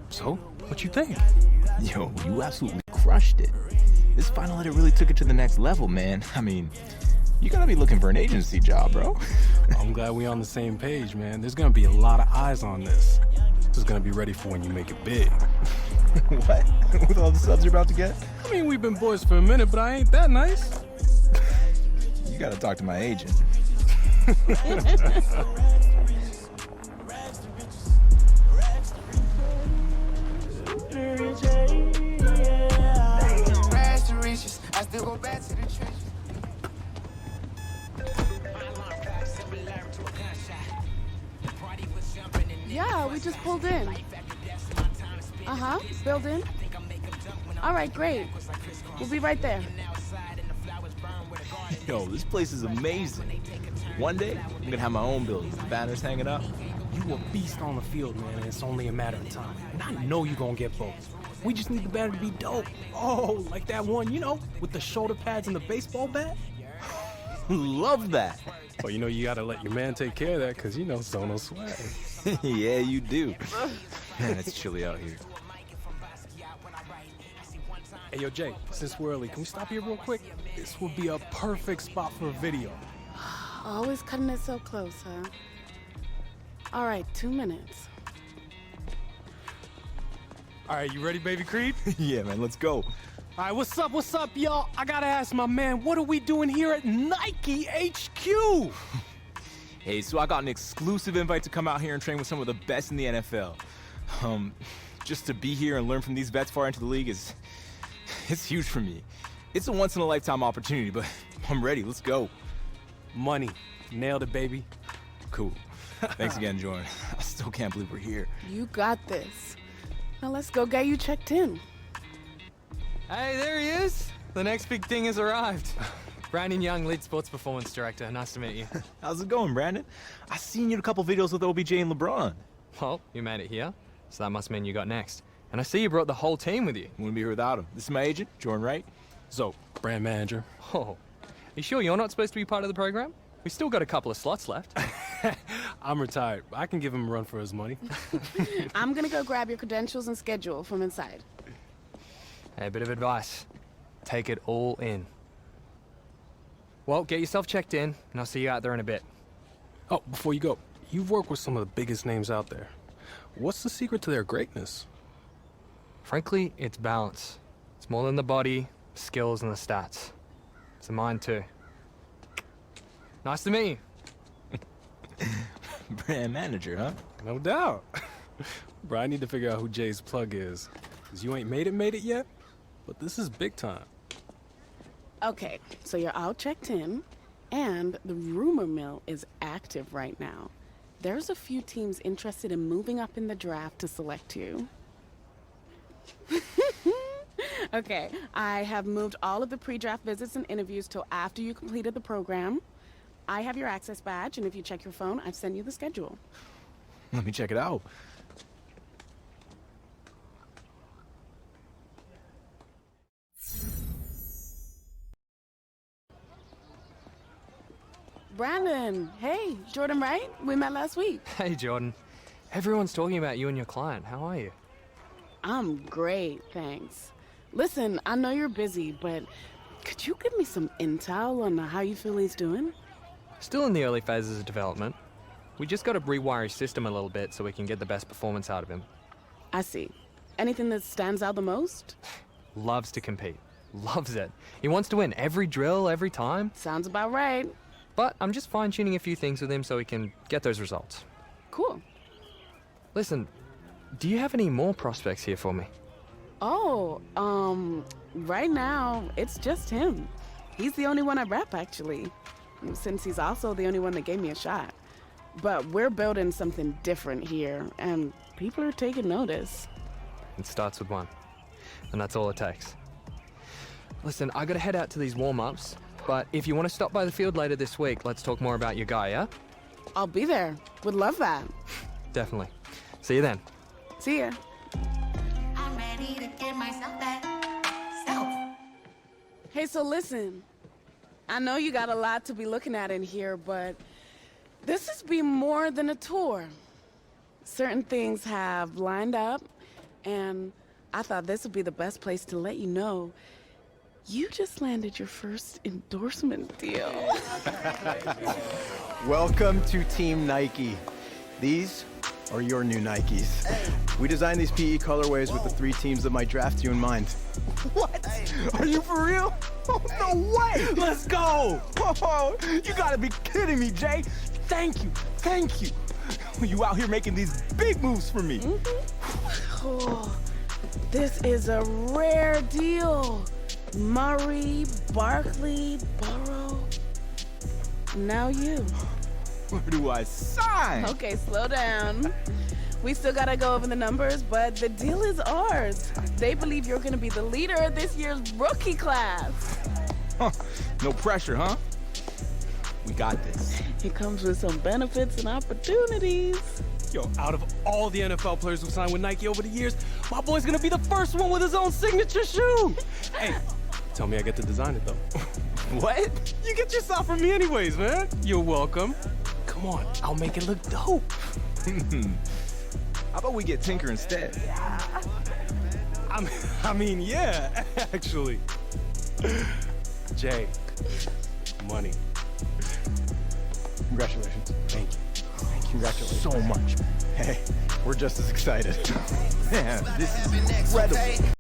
So, what you think? Yo, you absolutely crushed it. This final edit really took it to the next level, man. I mean, you gotta be looking for an agency job, bro. I'm glad we on the same page, man. There's gonna be a lot of eyes on this. This is gonna be ready for when you make it big. What? With all the subs you're about to get? I mean, we've been boys for a minute, but I ain't that nice. You gotta talk to my agent. Yeah, we just pulled in. Building. All right, great. We'll be right there. Yo, this place is amazing. One day, I'm gonna have my own building, banners hanging up. You a beast on the field, man, and it's only a matter of time. And I know you gonna get both. We just need the banner to be dope. Oh, like that one, you know, with the shoulder pads and the baseball bat? Love that. Well, you know, you gotta let your man take care of that, because, you know, Sono swag. Yeah, you do. Man, it's chilly out here. Hey, yo, Jay, since we're early, can we stop here real quick? This would be a perfect spot for a video. Always cutting it so close, huh? All right, 2 minutes. All right, you ready, baby Creed? Yeah, man, let's go. All right, what's up, y'all? I gotta ask my man, what are we doing here at Nike HQ? Hey, so I got an exclusive invite to come out here and train with some of the best in the NFL. Just to be here and learn from these vets far into the league it's huge for me. It's a once-in-a-lifetime opportunity, but I'm ready. Let's go. Money. Nailed it, baby. Cool. Thanks again, Jordan. I still can't believe we're here. You got this. Now let's go get you checked in. Hey, there he is. The next big thing has arrived. Brandon Young, lead sports performance director. Nice to meet you. How's it going, Brandon? I seen you in a couple videos with OBJ and LeBron. Well, you made it here, so that must mean you got next. And I see you brought the whole team with you. Wouldn't be here without him. This is my agent, Jordan Wright. So, brand manager. Oh, you sure you're not supposed to be part of the program? We still got a couple of slots left. I'm retired. I can give him a run for his money. I'm gonna go grab your credentials and schedule from inside. Hey, a bit of advice. Take it all in. Well, get yourself checked in, and I'll see you out there in a bit. Oh, before you go, you've worked with some of the biggest names out there. What's the secret to their greatness? Frankly, it's balance. It's more than the body, skills, and the stats. It's the mind, too. Nice to meet you. Brand manager, huh? No doubt. Bro, I need to figure out who Jay's plug is. Because you ain't made it yet, but this is big time. Okay, so you're all checked in, and the rumor mill is active right now. There's a few teams interested in moving up in the draft to select you. Okay, I have moved all of the pre-draft visits and interviews till after you completed the program. I have your access badge, and if you check your phone, I've sent you the schedule. Let me check it out. Brandon, hey, Jordan Wright? We met last week. Hey, Jordan. Everyone's talking about you and your client. How are you? I'm great, thanks. Listen, I know you're busy, but could you give me some intel on how you feel he's doing? Still in the early phases of development. We just got to rewire his system a little bit so we can get the best performance out of him. I see. Anything that stands out the most? Loves to compete. Loves it. He wants to win every drill, every time. Sounds about right. But I'm just fine-tuning a few things with him so he can get those results. Cool. Listen, do you have any more prospects here for me? Oh, right now, it's just him. He's the only one I rep, actually. Since he's also the only one that gave me a shot. But we're building something different here, and people are taking notice. It starts with one, and that's all it takes. Listen, I gotta head out to these warm-ups, but if you want to stop by the field later this week, let's talk more about your guy, yeah? I'll be there. Would love that. Definitely. See you then. See ya. I'm ready to give myself that self. Hey, so listen. I know you got a lot to be looking at in here, but This has been more than a tour. Certain things have lined up, and I thought this would be the best place to let you know you just landed your first endorsement deal. Welcome to Team Nike. These are your new Nikes. We designed these PE colorways with the 3 teams that might draft you in mind. What? Are you for real? Oh, no way! Let's go! Oh, you gotta be kidding me, Jay. Thank you. Thank you. You out here making these big moves for me. Oh, this is a rare deal. Murray, Barkley, Burrow. Now you. Where do I sign? Okay, slow down. We still gotta go over the numbers, but the deal is ours. They believe you're gonna be the leader of this year's rookie class. Huh. No pressure, huh? We got this. It comes with some benefits and opportunities. Yo, out of all the NFL players who signed with Nike over the years, my boy's gonna be the first one with his own signature shoe. Hey, tell me I get to design it though. What? You get your stuff from me anyways, man. You're welcome. Come on, I'll make it look dope. How about we get Tinker instead? I mean, yeah, actually. Jay, money. Congratulations. Thank you. Congratulations. So much. Hey, we're just as excited. Man, this is incredible.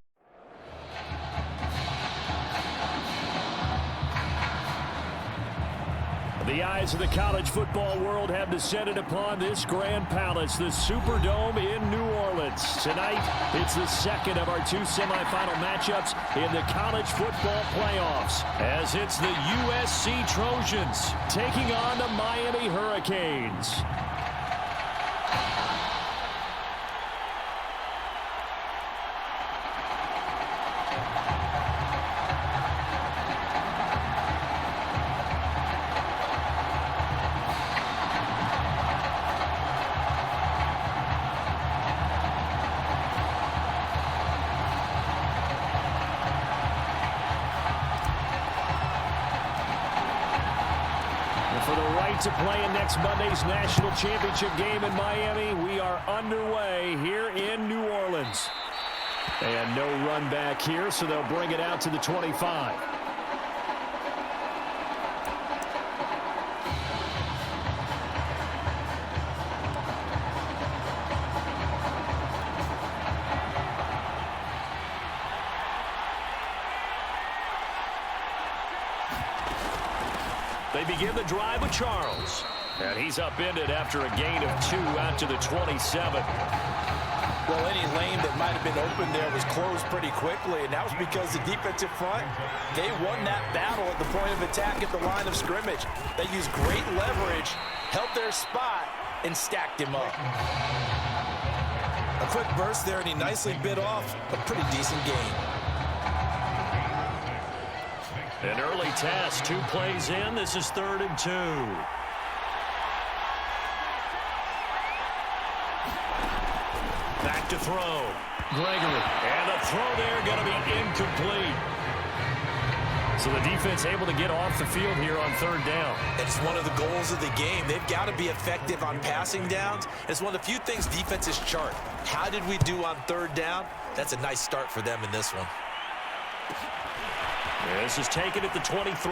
The eyes of the college football world have descended upon this grand palace, the Superdome in New Orleans. Tonight, it's the second of our 2 semifinal matchups in the college football playoffs, as it's the USC Trojans taking on the Miami Hurricanes. For the right to play in next Monday's national championship game in Miami, we are underway here in New Orleans. And no run back here, so they'll bring it out to the 25. They begin the drive with Charles. And he's upended after a gain of 2 out to the 27. Well, any lane that might have been open there was closed pretty quickly, and that was because the defensive front, they won that battle at the point of attack at the line of scrimmage. They used great leverage, held their spot, and stacked him up. A quick burst there, and he nicely bit off a pretty decent gain. An early test, 2 plays in. This is 3rd and 2. Back to throw. Gregory. And the throw there going to be incomplete. So the defense able to get off the field here on 3rd down. It's one of the goals of the game. They've got to be effective on passing downs. It's one of the few things defenses chart. How did we do on 3rd down? That's a nice start for them in this one. This is taken at the 23.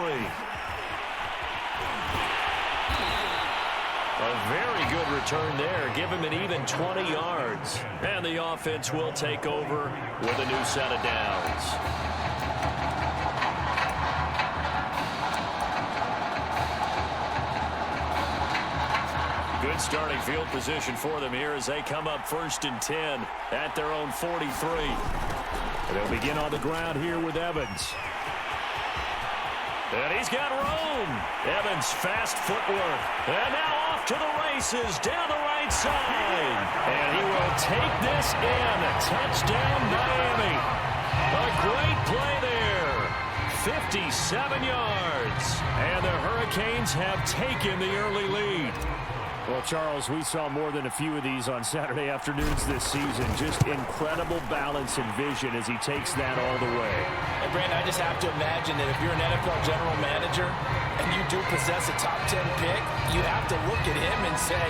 A very good return there. Give him an even 20 yards. And the offense will take over with a new set of downs. Good starting field position for them here as they come up 1st and 10 at their own 43. And they'll begin on the ground here with Evans. And he's got room. Evans, fast footwork. And now off to the races down the right side. And he will take this in. Touchdown, Miami. A great play there. 57 yards. And the Hurricanes have taken the early lead. Well, Charles, we saw more than a few of these on Saturday afternoons this season. Just incredible balance and vision as he takes that all the way. And, Brandon, I just have to imagine that if you're an NFL general manager when you do possess a top 10 pick, you have to look at him and say,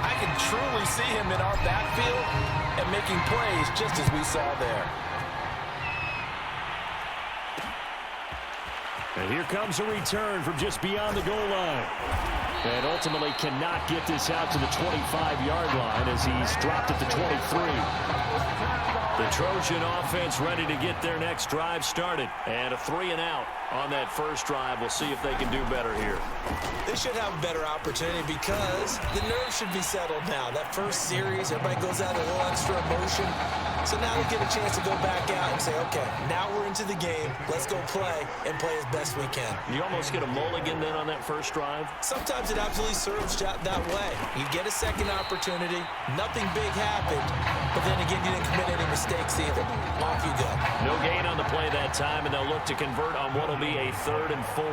I can truly see him in our backfield and making plays just as we saw there. And here comes a return from just beyond the goal line. And ultimately cannot get this out to the 25-yard line as he's dropped at the 23. The Trojan offense ready to get their next drive started. And a 3-and-out on that first drive. We'll see if they can do better here. They should have a better opportunity because the nerves should be settled now. That first series, everybody goes out a little extra emotion. So now we get a chance to go back out and say, okay, now we're into the game. Let's go play and play as best we can. You almost get a mulligan then on that first drive? Sometimes it absolutely serves that way. You get a second opportunity. Nothing big happened. But then again, you didn't commit any mistakes either. Off you go. No gain on the play that time, and they'll look to convert on what will be a 3rd and 4.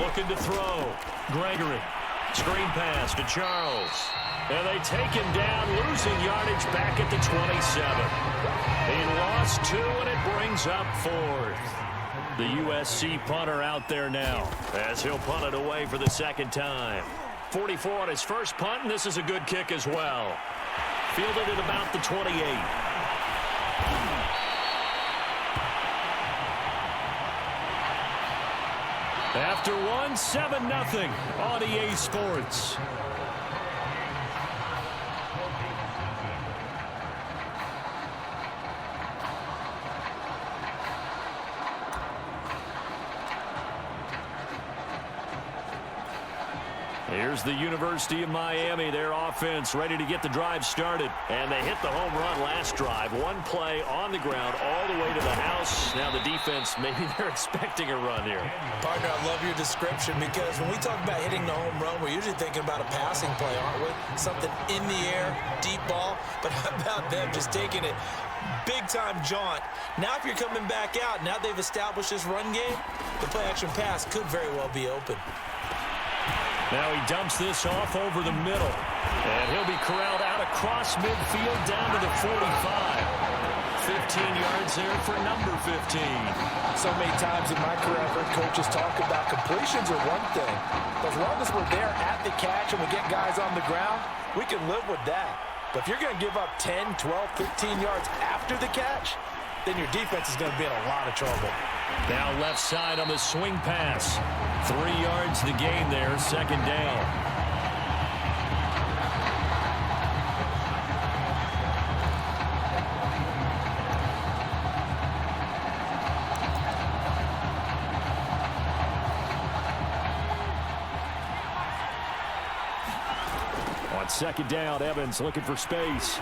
Looking to throw. Gregory. Screen pass to Charles. And they take him down, losing yardage back at the 27. He lost 2, and it brings up 4th. The USC punter out there now as he'll punt it away for the second time. 44 on his first punt, and this is a good kick as well. Fielded at about the 28. After one, 7-0 on EA Sports. Here's the University of Miami, their offense ready to get the drive started. And they hit the home run last drive. One play on the ground all the way to the house. Now the defense, maybe they're expecting a run here. Partner, I love your description because when we talk about hitting the home run, we're usually thinking about a passing play, aren't we? Something in the air, deep ball. But how about them just taking it big-time jaunt? Now if you're coming back out, now they've established this run game, the play-action pass could very well be open. Now he dumps this off over the middle. And he'll be corralled out across midfield down to the 45. 15 yards there for number 15. So many times in my career I've heard coaches talk about completions are one thing. But as long as we're there at the catch and we get guys on the ground, we can live with that. But if you're going to give up 10, 12, 15 yards after the catch, then your defense is going to be in a lot of trouble. Now left side on the swing pass. 3 yards to gain there, second down. On second down, Evans looking for space.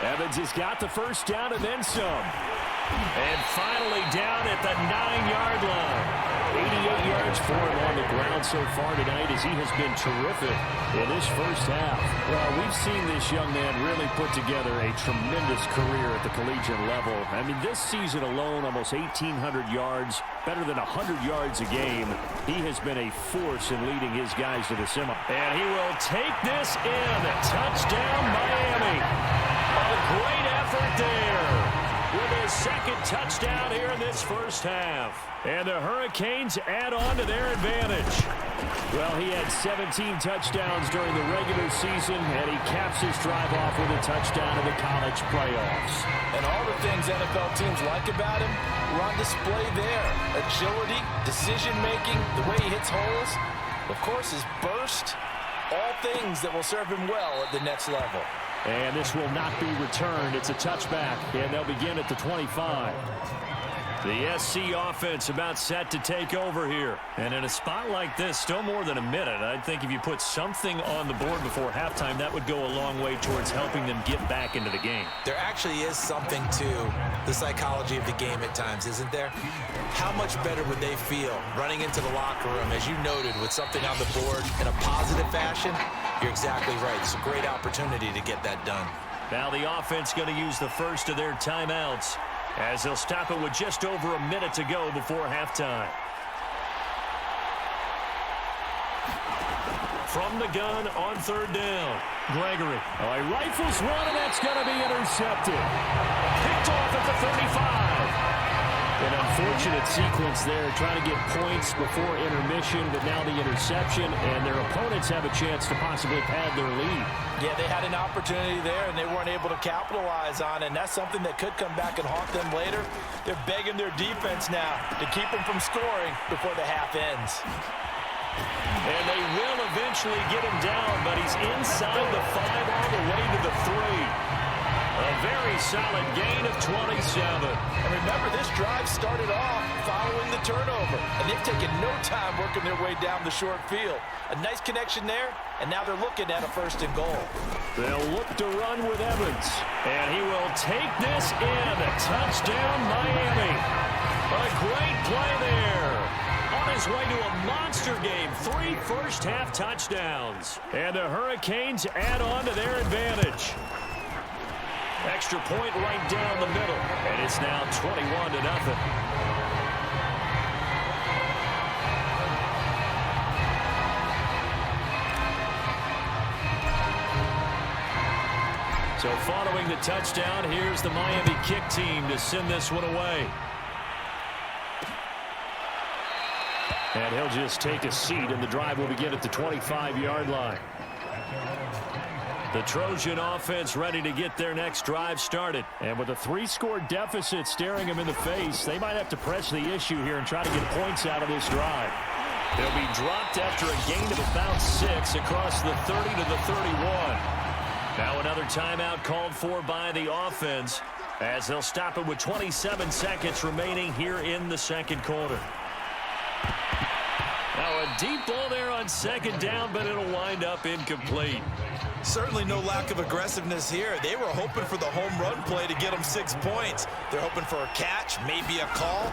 Evans has got the first down and then some. And finally down at the 9-yard line. 88 yards for him on the ground so far tonight as he has been terrific in this first half. Well, we've seen this young man really put together a tremendous career at the collegiate level. I mean, this season alone, almost 1,800 yards, better than 100 yards a game. He has been a force in leading his guys to the semi. And he will take this in. Touchdown, Miami. A great effort there. With his second touchdown here in this first half. And the Hurricanes add on to their advantage. Well, he had 17 touchdowns during the regular season, and he caps his drive off with a touchdown in the college playoffs. And all the things NFL teams like about him were on display there. Agility, decision-making, the way he hits holes. Of course, his burst, all things that will serve him well at the next level. And this will not be returned. It's a touchback, and they'll begin at the 25. The SC offense about set to take over here. And in a spot like this, still more than a minute. I think if you put something on the board before halftime, that would go a long way towards helping them get back into the game. There actually is something to the psychology of the game at times, isn't there? How much better would they feel running into the locker room, as you noted, with something on the board in a positive fashion? You're exactly right. It's a great opportunity to get that done. Now the offense going to use the first of their timeouts, as they'll stop it with just over a minute to go before halftime. From the gun on third down, Gregory. Oh, he rifles one, and that's going to be intercepted. Picked off at the 35. An unfortunate sequence there, trying to get points before intermission, but now the interception, and their opponents have a chance to possibly pad their lead. Yeah, they had an opportunity there, and they weren't able to capitalize on it, and that's something that could come back and haunt them later. They're begging their defense now to keep them from scoring before the half ends. And they will eventually get him down, but he's inside the 5 all the way to the 3. A very solid gain of 27. And remember, this drive started off following the turnover, and they've taken no time working their way down the short field. A nice connection there, and now they're looking at a 1st and goal. They'll look to run with Evans, and he will take this in. A touchdown, Miami. A great play there. On his way to a monster game, 3 first-half touchdowns. And the Hurricanes add on to their advantage. Extra point right down the middle, and it's now 21-0. So following the touchdown, here's the Miami kick team to send this one away. And he'll just take a seat, and the drive will begin at the 25-yard line. The Trojan offense ready to get their next drive started. And with a 3-score deficit staring them in the face, they might have to press the issue here and try to get points out of this drive. They'll be dropped after a gain of about 6 across the 30 to the 31. Now another timeout called for by the offense as they'll stop it with 27 seconds remaining here in the second quarter. Now a deep ball there on 2nd down, but it'll wind up incomplete. Certainly no lack of aggressiveness here. They were hoping for the home run play to get them 6 points. They're hoping for a catch, maybe a call,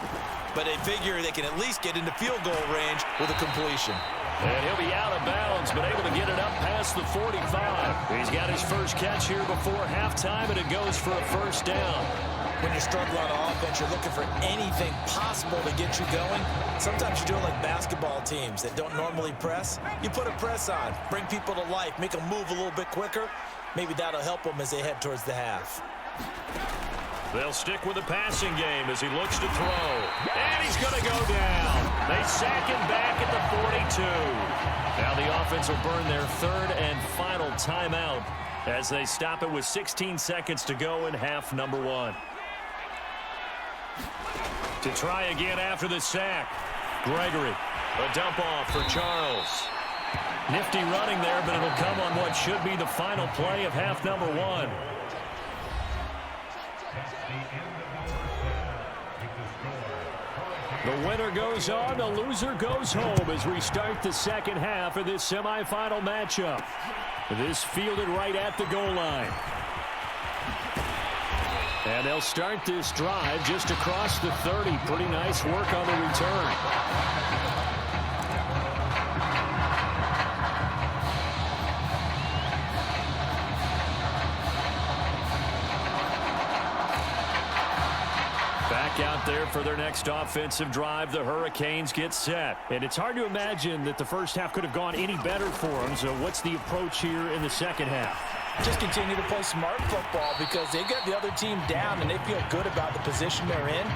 but they figure they can at least get into field goal range with a completion. And he'll be out of bounds, but able to get it up past the 45. He's got his first catch here before halftime, and it goes for a 1st down. When you're struggling on offense, you're looking for anything possible to get you going. Sometimes you do it like basketball teams that don't normally press. You put a press on, bring people to life, make them move a little bit quicker. Maybe that'll help them as they head towards the half. They'll stick with the passing game as he looks to throw. And he's going to go down. They sack him back at the 42. Now the offense will burn their 3rd and final timeout as they stop it with 16 seconds to go in half number 1. To try again after the sack. Gregory, a dump off for Charles. Nifty running there, but it'll come on what should be the final play of half number 1. The winner goes on, the loser goes home as we start the second half of this semifinal matchup. This fielded right at the goal line. And they'll start this drive just across the 30. Pretty nice work on the return. Back out there for their next offensive drive. The Hurricanes get set. And it's hard to imagine that the first half could have gone any better for them. So what's the approach here in the second half? Just continue to play smart football because they got the other team down and they feel good about the position they're in.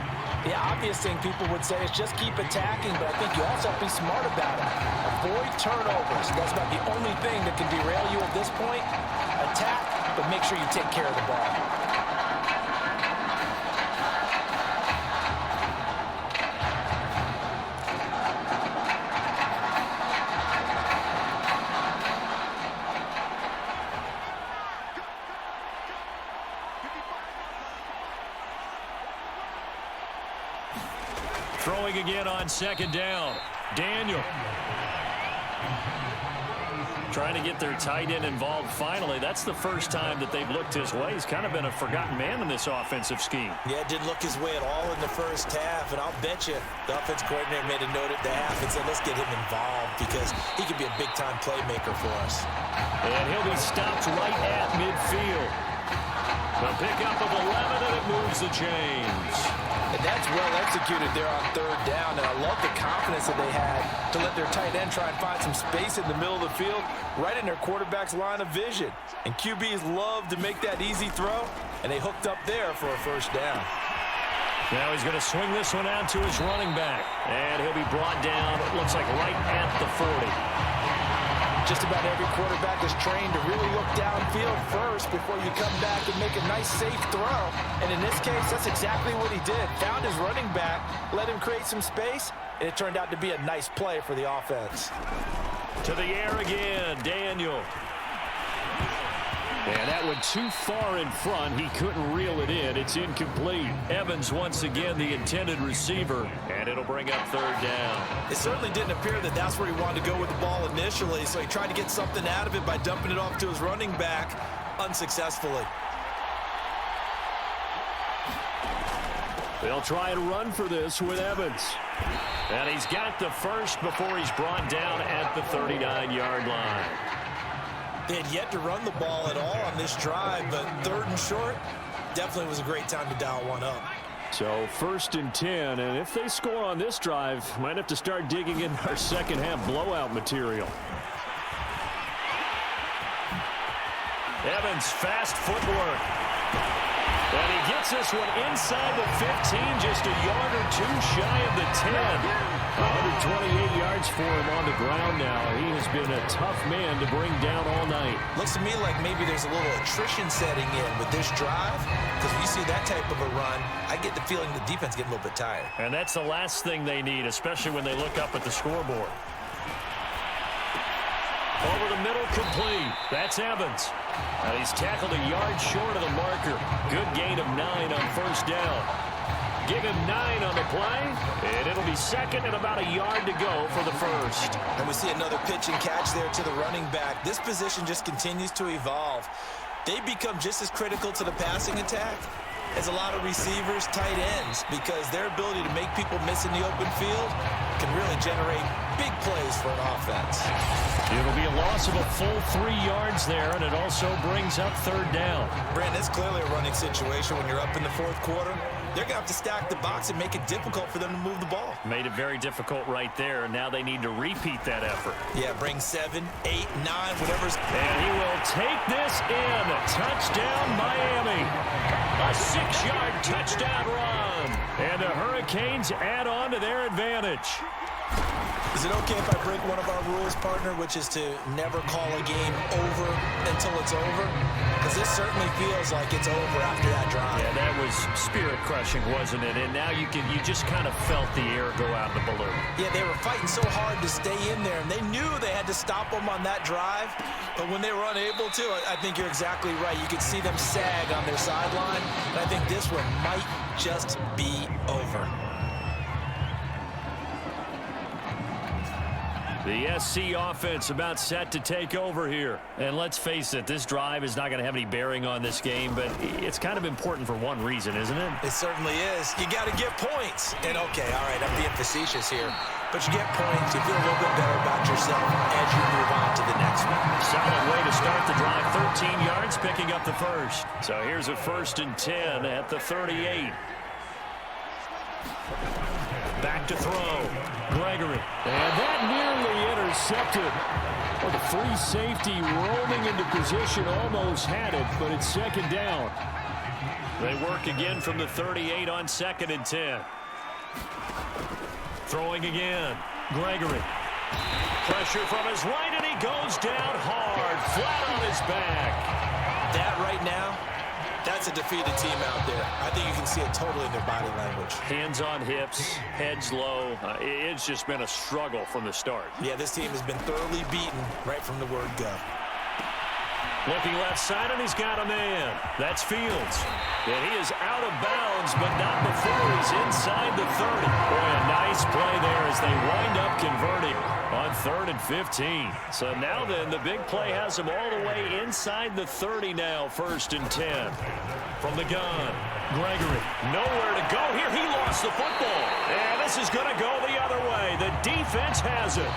The obvious thing people would say is just keep attacking, but I think you also have to be smart about it. Avoid turnovers. That's about the only thing that can derail you at this point. Attack, but make sure you take care of the ball. Throwing again on 2nd down. Daniel. Trying to get their tight end involved finally. That's the first time that they've looked his way. He's kind of been a forgotten man in this offensive scheme. Yeah, didn't look his way at all in the first half, and I'll bet you the offense coordinator made a note at the half and said, let's get him involved because he could be a big-time playmaker for us. And he'll be stopped right at midfield. The pickup of 11, and it moves the chains. And that's well executed there on 3rd down, and I love the confidence that they had to let their tight end try and find some space in the middle of the field, right in their quarterback's line of vision. And QBs love to make that easy throw, and they hooked up there for a 1st down. Now he's going to swing this one out to his running back. And he'll be brought down, it looks like right at the 40. Just about every quarterback is trained to really look downfield first before you come back and make a nice, safe throw. And in this case, that's exactly what he did. Found his running back, let him create some space, and it turned out to be a nice play for the offense. To the air again, Daniel. And that one too far in front. He couldn't reel it in. It's incomplete. Evans once again the intended receiver, and it'll bring up third down. It certainly didn't appear that that's where he wanted to go with the ball initially, so he tried to get something out of it by dumping it off to his running back unsuccessfully. They'll try and run for this with Evans. And he's got the first before he's brought down at the 39-yard line. They had yet to run the ball at all on this drive, but third and short definitely was a great time to dial one up. So 1st and 10, and if they score on this drive, might have to start digging in our second half blowout material. Evans, fast footwork. And he gets this one inside the 15, just a yard or two shy of the 10. 128 yards for him on the ground now. He has been a tough man to bring down all night. Looks to me like maybe there's a little attrition setting in with this drive, because when you see that type of a run, I get the feeling the defense getting a little bit tired. And that's the last thing they need, especially when they look up at the scoreboard. Over the middle, complete. That's Evans. And he's tackled a yard short of the marker. Good gain of 9 on first down. Give him 9 on the play, and it'll be second and about a yard to go for the first. And we see another pitch and catch there to the running back. This position just continues to evolve. They become just as critical to the passing attack as a lot of receivers, tight ends, because their ability to make people miss in the open field can really generate big plays for an offense. It'll be a loss of a full 3 yards there, and it also brings up third down. Brandon, it's clearly a running situation when you're up in the fourth quarter. They're going to have to stack the box and make it difficult for them to move the ball. Made it very difficult right there, and now they need to repeat that effort. Yeah, bring 7, 8, 9, whatever's... And he will take this in. Touchdown, Miami. A 6-yard touchdown run. And the Hurricanes add on to their advantage. Is it okay if I break one of our rules, partner, which is to never call a game over until it's over? Because this certainly feels like it's over after that drive. Yeah, that was spirit-crushing, wasn't it? And now you just kind of felt the air go out in the balloon. Yeah, they were fighting so hard to stay in there, and they knew they had to stop them on that drive. But when they were unable to, I think you're exactly right. You could see them sag on their sideline, and I think this one might just be over. The SC offense about set to take over here. And let's face it, this drive is not going to have any bearing on this game, but it's kind of important for one reason, isn't it? It certainly is. You got to get points. And okay, all right, I'm being facetious here, but you get points, you feel a little bit better about yourself as you move on to the next one. Solid way to start the drive. 13 yards, picking up the first. So here's a 1st and 10 at the 38. Back to throw. Gregory. And that nearly intercepted. Well, the free safety roaming into position almost had it, but it's second down. They work again from the 38 on 2nd and 10. Throwing again. Gregory. Pressure from his right, and he goes down hard, flat on his back. That right now, that's a defeated team out there. I think you can see it totally in their body language. Hands on hips, heads low. It's just been a struggle from the start. Yeah, this team has been thoroughly beaten right from the word go. Looking left side, and he's got a man. That's Fields. And he is out of bounds, but not before he's inside the 30. Boy, a nice play there as they wind up converting on 3rd and 15. So now then, the big play has him all the way inside the 30 now, 1st and 10. From the gun, Gregory. Nowhere to go here. He lost the football. And this is going to go the other way. The defense has it.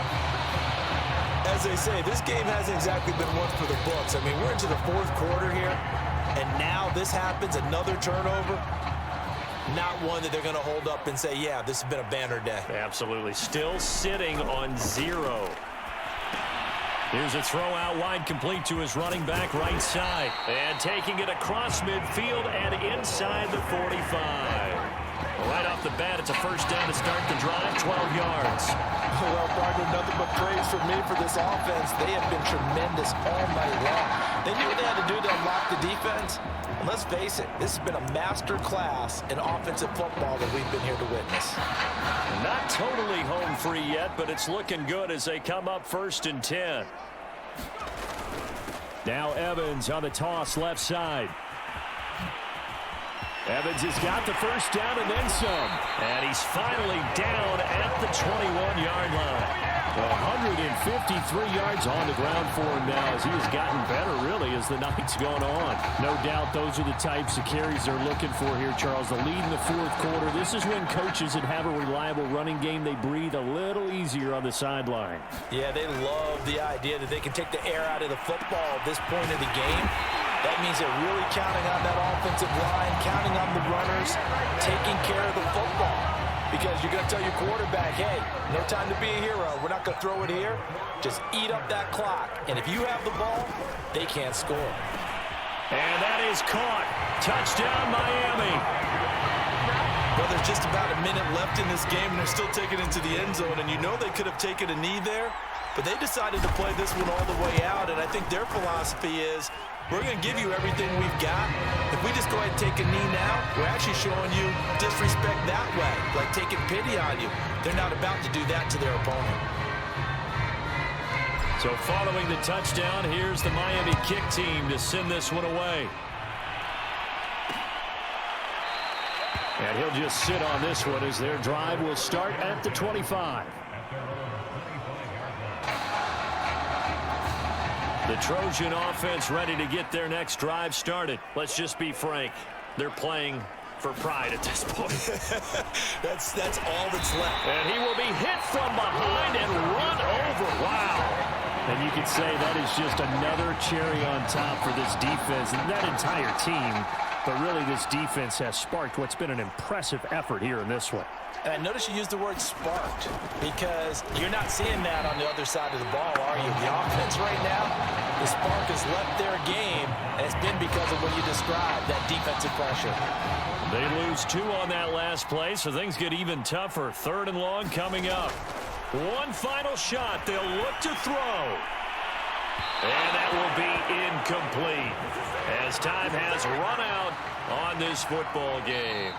As they say, this game hasn't exactly been one for the books. I mean, we're into the 4th quarter here, and now this happens, another turnover. Not one that they're going to hold up and say, yeah, this has been a banner day. Absolutely. Still sitting on 0. Here's a throw out wide, complete to his running back right side. And taking it across midfield and inside the 45. Right off the bat, it's a first down to start the drive, 12 yards. Well, partner, nothing but praise from me for this offense. They have been tremendous all night long. They knew what they had to do to unlock the defense. And let's face it, this has been a master class in offensive football that we've been here to witness. Not totally home free yet, but it's looking good as they come up 1st and 10. Now Evans on the toss left side. Evans has got the first down and then some. And he's finally down at the 21-yard line. 153 yards on the ground for him now as he has gotten better, really, as the night's gone on. No doubt those are the types of carries they're looking for here, Charles. The lead in the 4th quarter. This is when coaches that have a reliable running game, they breathe a little easier on the sideline. Yeah, they love the idea that they can take the air out of the football at this point of the game. That means they're really counting on that offensive line, counting on the runners, taking care of the football. Because you're going to tell your quarterback, hey, no time to be a hero. We're not going to throw it here. Just eat up that clock. And if you have the ball, they can't score. And that is caught. Touchdown, Miami. Well, there's just about a minute left in this game, and they're still taking it into the end zone. And you know they could have taken a knee there, but they decided to play this one all the way out. And I think their philosophy is, we're going to give you everything we've got. If we just go ahead and take a knee now, we're actually showing you disrespect that way, like taking pity on you. They're not about to do that to their opponent. So following the touchdown, here's the Miami kick team to send this one away. And he'll just sit on this one as their drive will start at the 25. The Trojan offense ready to get their next drive started. Let's just be frank. They're playing for pride at this point. That's all that's left. And he will be hit from behind and run over. Wow. And you could say that is just another cherry on top for this defense and that entire team. But really, this defense has sparked what's been an impressive effort here in this one. And I notice you used the word sparked because you're not seeing that on the other side of the ball, are you? The offense right now, the spark has left their game, and it's been because of what you described, that defensive pressure. They lose 2 on that last play, so things get even tougher. 3rd and long coming up. One final shot. They'll look to throw. And that will be incomplete as time has run out on this football game.